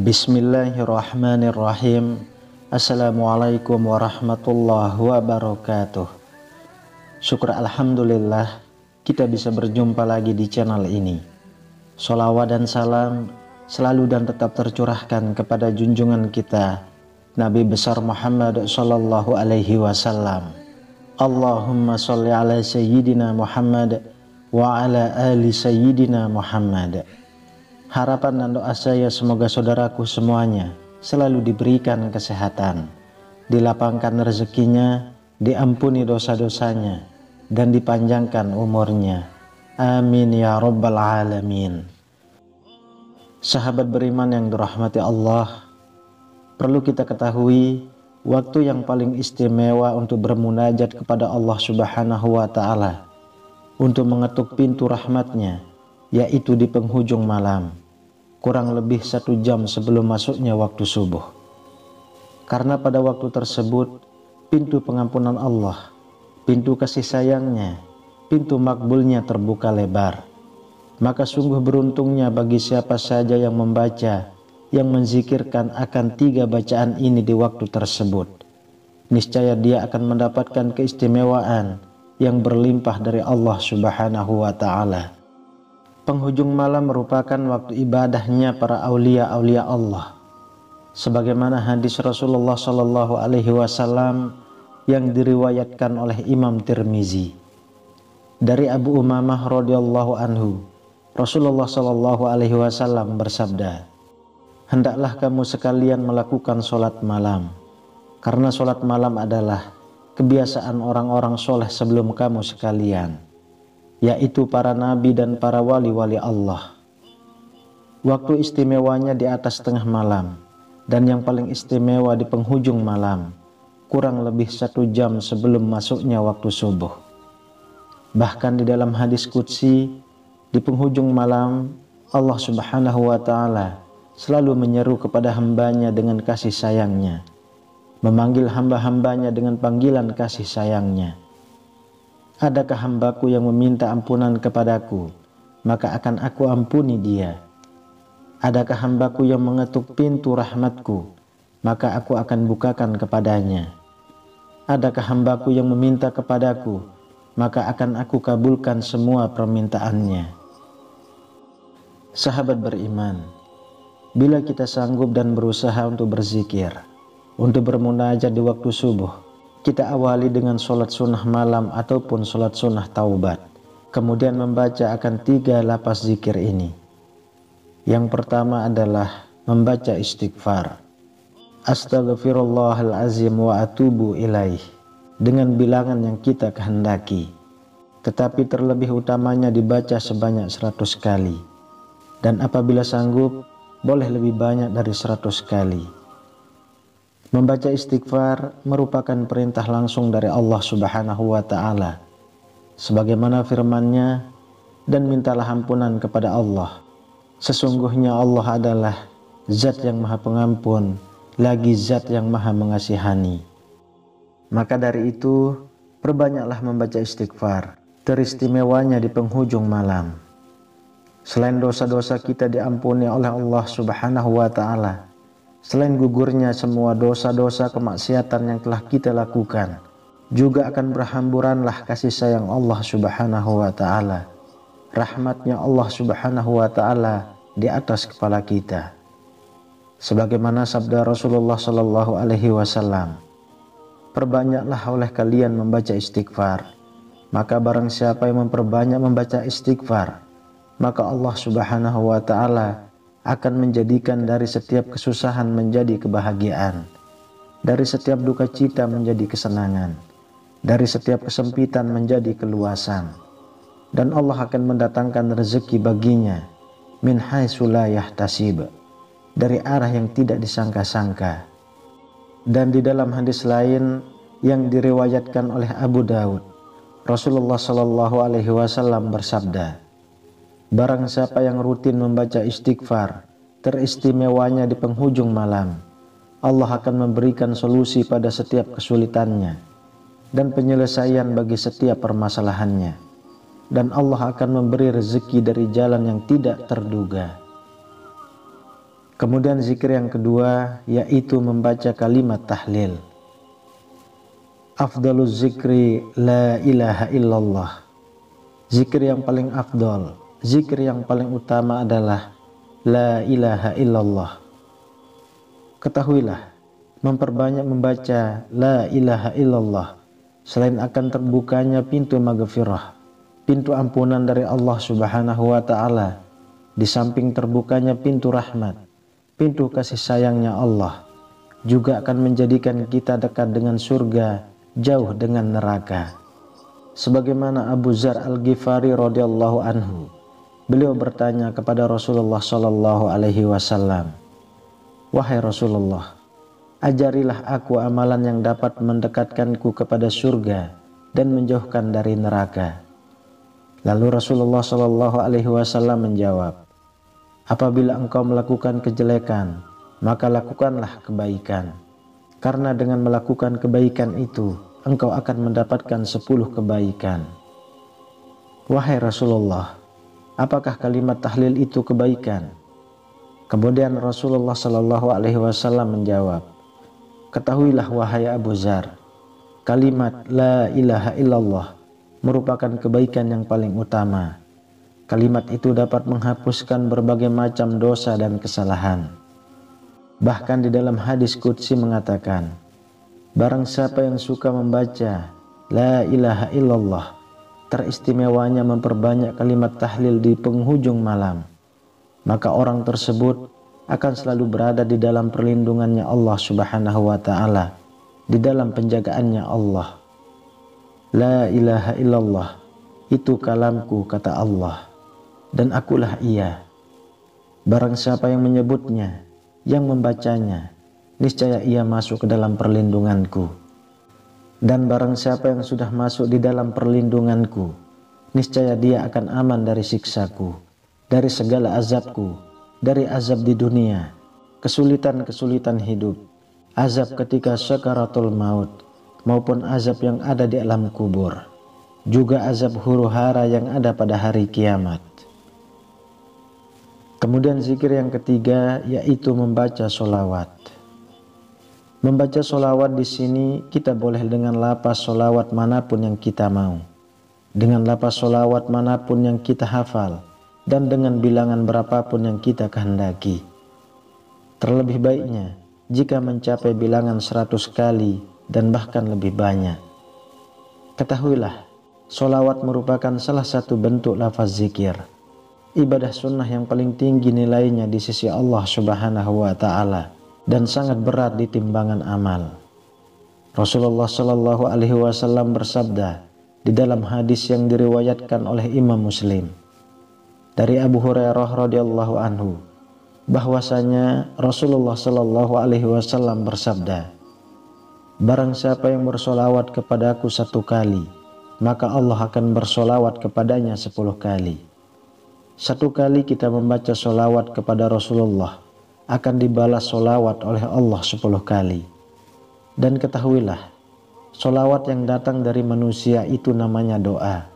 Bismillahirrahmanirrahim. Assalamualaikum warahmatullahi wabarakatuh. Syukur alhamdulillah kita bisa berjumpa lagi di channel ini. Sholawat dan salam selalu dan tetap tercurahkan kepada junjungan kita Nabi besar Muhammad sallallahu alaihi wasallam. Allahumma sholli ala sayyidina Muhammad wa ala ali sayyidina Muhammad. Harapan dan doa saya semoga saudaraku semuanya selalu diberikan kesehatan, dilapangkan rezekinya, diampuni dosa-dosanya, dan dipanjangkan umurnya. Amin ya rabbal alamin. Sahabat beriman yang dirahmati Allah, perlu kita ketahui waktu yang paling istimewa untuk bermunajat kepada Allah Subhanahu wa Ta'ala, untuk mengetuk pintu rahmatnya, yaitu di penghujung malam, kurang lebih 1 jam sebelum masuknya waktu subuh. Karena pada waktu tersebut pintu pengampunan Allah, pintu kasih sayangnya, pintu makbulnya terbuka lebar. Maka sungguh beruntungnya bagi siapa saja yang membaca, yang menzikirkan akan 3 bacaan ini di waktu tersebut. Niscaya dia akan mendapatkan keistimewaan yang berlimpah dari Allah Subhanahu wa Ta'ala. Penghujung malam merupakan waktu ibadahnya para aulia-aulia Allah, sebagaimana hadis Rasulullah Shallallahu Alaihi Wasallam yang diriwayatkan oleh Imam Tirmizi dari Abu Umamah radhiyallahu anhu. Rasulullah Shallallahu Alaihi Wasallam bersabda, "Hendaklah kamu sekalian melakukan sholat malam, karena sholat malam adalah kebiasaan orang-orang soleh sebelum kamu sekalian, yaitu para nabi dan para wali-wali Allah." Waktu istimewanya di atas tengah malam, dan yang paling istimewa di penghujung malam, kurang lebih 1 jam sebelum masuknya waktu subuh. Bahkan di dalam hadis qudsi, di penghujung malam Allah Subhanahu wa Ta'ala selalu menyeru kepada hambanya dengan kasih sayangnya, memanggil hamba-hambanya dengan panggilan kasih sayangnya. Adakah hambaku yang meminta ampunan kepadaku, maka akan aku ampuni dia. Adakah hambaku yang mengetuk pintu rahmatku, maka aku akan bukakan kepadanya. Adakah hambaku yang meminta kepadaku, maka akan aku kabulkan semua permintaannya. Sahabat beriman, bila kita sanggup dan berusaha untuk berzikir, untuk bermunajat di waktu subuh, kita awali dengan sholat sunnah malam ataupun sholat sunnah taubat, kemudian membaca akan 3 lapas zikir ini. Yang pertama adalah membaca istighfar, Astaghfirullahalazim wa atubu ilaih, dengan bilangan yang kita kehendaki, tetapi terlebih utamanya dibaca sebanyak 100 kali, dan apabila sanggup boleh lebih banyak dari 100 kali. Membaca istighfar merupakan perintah langsung dari Allah Subhanahu wa Ta'ala, sebagaimana firman-Nya, "Dan mintalah ampunan kepada Allah. Sesungguhnya Allah adalah Zat yang Maha Pengampun, lagi Zat yang Maha Mengasihani." Maka dari itu, perbanyaklah membaca istighfar, teristimewanya di penghujung malam. Selain dosa-dosa kita diampuni oleh Allah Subhanahu wa Ta'ala, selain gugurnya semua dosa-dosa kemaksiatan yang telah kita lakukan, juga akan berhamburanlah kasih sayang Allah Subhanahu wa Ta'ala, rahmatnya Allah Subhanahu wa Ta'ala di atas kepala kita. Sebagaimana sabda Rasulullah Sallallahu Alaihi Wasallam, "Perbanyaklah oleh kalian membaca istighfar, maka barang siapa yang memperbanyak membaca istighfar, maka Allah Subhanahu wa Ta'ala akan menjadikan dari setiap kesusahan menjadi kebahagiaan, dari setiap duka cita menjadi kesenangan, dari setiap kesempitan menjadi keluasan, dan Allah akan mendatangkan rezeki baginya min haitsu la yahtasib, dari arah yang tidak disangka-sangka." Dan di dalam hadis lain yang diriwayatkan oleh Abu Daud, Rasulullah Shallallahu Alaihi Wasallam bersabda, "Barang siapa yang rutin membaca istighfar, teristimewanya di penghujung malam, Allah akan memberikan solusi pada setiap kesulitannya dan penyelesaian bagi setiap permasalahannya, dan Allah akan memberi rezeki dari jalan yang tidak terduga." Kemudian zikir yang kedua yaitu membaca kalimat tahlil. Afdaluz zikri la ilaha illallah. Zikir yang paling afdal, zikir yang paling utama adalah la ilaha illallah. Ketahuilah, memperbanyak membaca la ilaha illallah selain akan terbukanya pintu maghfirah, pintu ampunan dari Allah Subhanahu wa taala, di samping terbukanya pintu rahmat, pintu kasih sayangnya Allah, juga akan menjadikan kita dekat dengan surga, jauh dengan neraka. Sebagaimana Abu Dzar Al-Ghifari radhiyallahu anhu, beliau bertanya kepada Rasulullah sallallahu alaihi wasallam, "Wahai Rasulullah, ajarilah aku amalan yang dapat mendekatkanku kepada surga dan menjauhkan dari neraka." Lalu Rasulullah sallallahu alaihi wasallam menjawab, "Apabila engkau melakukan kejelekan, maka lakukanlah kebaikan. Karena dengan melakukan kebaikan itu, engkau akan mendapatkan 10 kebaikan." Wahai Rasulullah, apakah kalimat tahlil itu kebaikan? Kemudian Rasulullah sallallahu alaihi wasallam menjawab, "Ketahuilah wahai Abu Dzar, kalimat la ilaha illallah merupakan kebaikan yang paling utama. Kalimat itu dapat menghapuskan berbagai macam dosa dan kesalahan. Bahkan di dalam hadis qudsi mengatakan, barang siapa yang suka membaca la ilaha illallah, teristimewanya memperbanyak kalimat tahlil di penghujung malam, maka orang tersebut akan selalu berada di dalam perlindungannya Allah Subhanahu wa ta'ala, di dalam penjagaannya Allah. La ilaha illallah, itu kalamku, kata Allah, dan akulah ia. Barang siapa yang menyebutnya, yang membacanya, niscaya ia masuk ke dalam perlindunganku. Dan barang siapa yang sudah masuk di dalam perlindunganku, niscaya dia akan aman dari siksaku, dari segala azabku, dari azab di dunia, kesulitan-kesulitan hidup, azab ketika sakaratul maut, maupun azab yang ada di alam kubur, juga azab huru-hara yang ada pada hari kiamat. Kemudian zikir yang ketiga yaitu membaca sholawat. Membaca sholawat di sini kita boleh dengan lapas sholawat manapun yang kita mau, dengan lapas sholawat manapun yang kita hafal, dan dengan bilangan berapapun yang kita kehendaki. Terlebih baiknya jika mencapai bilangan 100 kali dan bahkan lebih banyak. Ketahuilah, sholawat merupakan salah satu bentuk lafaz zikir, ibadah sunnah yang paling tinggi nilainya di sisi Allah Subhanahu wa ta'ala dan sangat berat di timbangan amal. Rasulullah Shallallahu alaihi wasallam bersabda di dalam hadis yang diriwayatkan oleh Imam Muslim dari Abu Hurairah radhiyallahu anhu, bahwasanya Rasulullah Shallallahu alaihi wasallam bersabda, barang siapa yang bersolawat kepadaku 1 kali, maka Allah akan bersolawat kepadanya 10 kali. 1 kali kita membaca solawat kepada Rasulullah akan dibalas solawat oleh Allah 10 kali. Dan ketahuilah, solawat yang datang dari manusia itu namanya doa.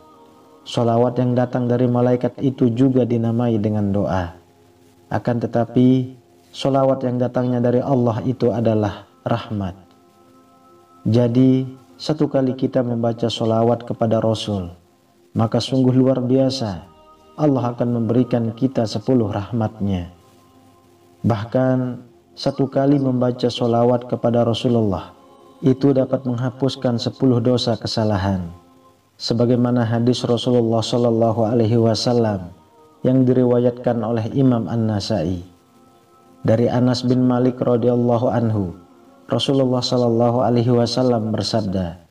Solawat yang datang dari malaikat itu juga dinamai dengan doa. Akan tetapi, solawat yang datangnya dari Allah itu adalah rahmat. Jadi, 1 kali kita membaca solawat kepada Rasul, maka sungguh luar biasa, Allah akan memberikan kita 10 rahmatnya. Bahkan 1 kali membaca solawat kepada Rasulullah itu dapat menghapuskan 10 dosa kesalahan, sebagaimana hadis Rasulullah Shallallahu alaihi wasallam yang diriwayatkan oleh Imam An-Nasai dari Anas bin Malik radhiyallahu anhu. Rasulullah Shallallahu alaihi wasallam bersabda,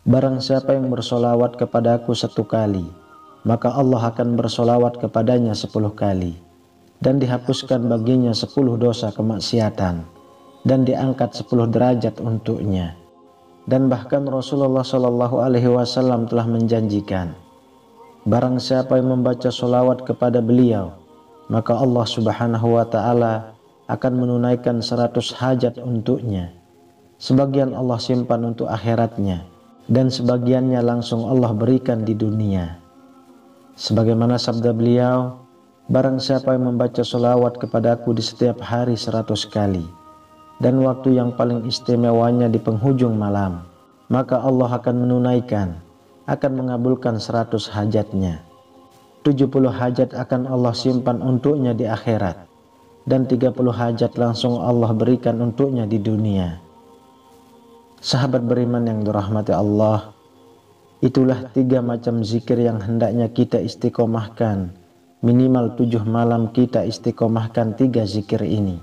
barang siapa yang bersolawat kepadaku 1 kali, maka Allah akan bersolawat kepadanya 10 kali, dan dihapuskan baginya 10 dosa kemaksiatan, dan diangkat 10 derajat untuknya. Dan bahkan Rasulullah Shallallahu alaihi wasallam telah menjanjikan, barang siapa yang membaca solawat kepada beliau, maka Allah Subhanahu wa ta'ala akan menunaikan 100 hajat untuknya. Sebagian Allah simpan untuk akhiratnya, dan sebagiannya langsung Allah berikan di dunia. Sebagaimana sabda beliau, Barang siapa yang membaca sholawat kepadaku di setiap hari 100 kali, dan waktu yang paling istimewanya di penghujung malam, maka Allah akan menunaikan, akan mengabulkan 100 hajatnya. 70 hajat akan Allah simpan untuknya di akhirat, dan 30 hajat langsung Allah berikan untuknya di dunia. Sahabat beriman yang dirahmati Allah, itulah 3 macam zikir yang hendaknya kita istiqomahkan. Minimal 7 malam kita istiqomahkan 3 zikir ini.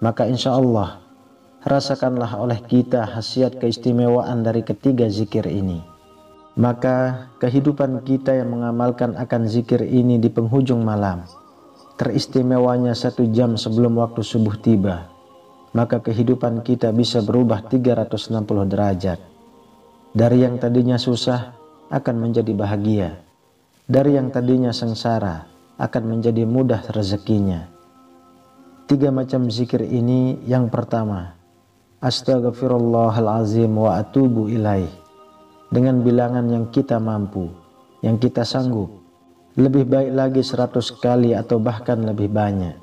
Maka insya Allah rasakanlah oleh kita khasiat keistimewaan dari ketiga zikir ini. Maka kehidupan kita yang mengamalkan akan zikir ini di penghujung malam, teristimewanya 1 jam sebelum waktu subuh tiba, maka kehidupan kita bisa berubah 360 derajat. Dari yang tadinya susah akan menjadi bahagia. Dari yang tadinya sengsara akan menjadi mudah rezekinya. 3 macam zikir ini, yang pertama, Astaghfirullahalazim wa atubu ilaih, dengan bilangan yang kita mampu, yang kita sanggup. Lebih baik lagi 100 kali atau bahkan lebih banyak.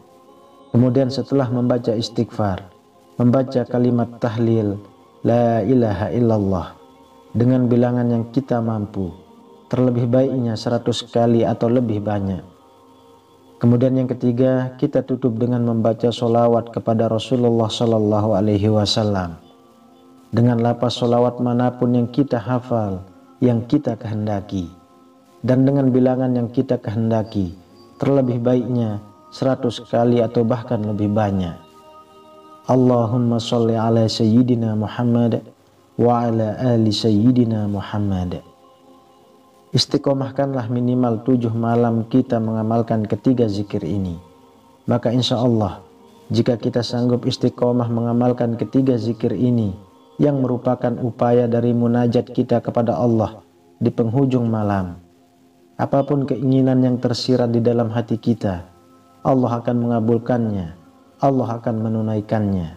Kemudian setelah membaca istighfar, membaca kalimat tahlil La ilaha illallah dengan bilangan yang kita mampu, terlebih baiknya 100 kali atau lebih banyak. Kemudian yang ketiga, kita tutup dengan membaca sholawat kepada Rasulullah Sallallahu Alaihi Wasallam dengan lapas sholawat manapun yang kita hafal, yang kita kehendaki, dan dengan bilangan yang kita kehendaki, terlebih baiknya 100 kali atau bahkan lebih banyak. Allahumma sholli ala sayyidina Muhammad wa ala ali sayyidina Muhammad. Istiqomahkanlah minimal 7 malam kita mengamalkan ketiga zikir ini. Maka insya Allah, jika kita sanggup istiqomah mengamalkan ketiga zikir ini, yang merupakan upaya dari munajat kita kepada Allah di penghujung malam, apapun keinginan yang tersirat di dalam hati kita, Allah akan mengabulkannya, Allah akan menunaikannya.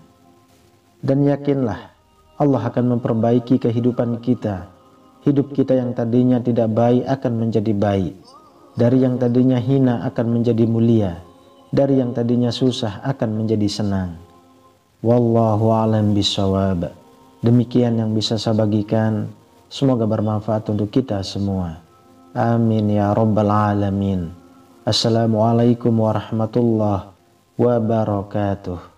Dan yakinlah, Allah akan memperbaiki kehidupan kita. Hidup kita yang tadinya tidak baik akan menjadi baik. Dari yang tadinya hina akan menjadi mulia. Dari yang tadinya susah akan menjadi senang. Wallahu a'lam bishawab. Demikian yang bisa saya bagikan. Semoga bermanfaat untuk kita semua. Amin ya rabbal alamin. Assalamualaikum warahmatullahi wabarakatuh.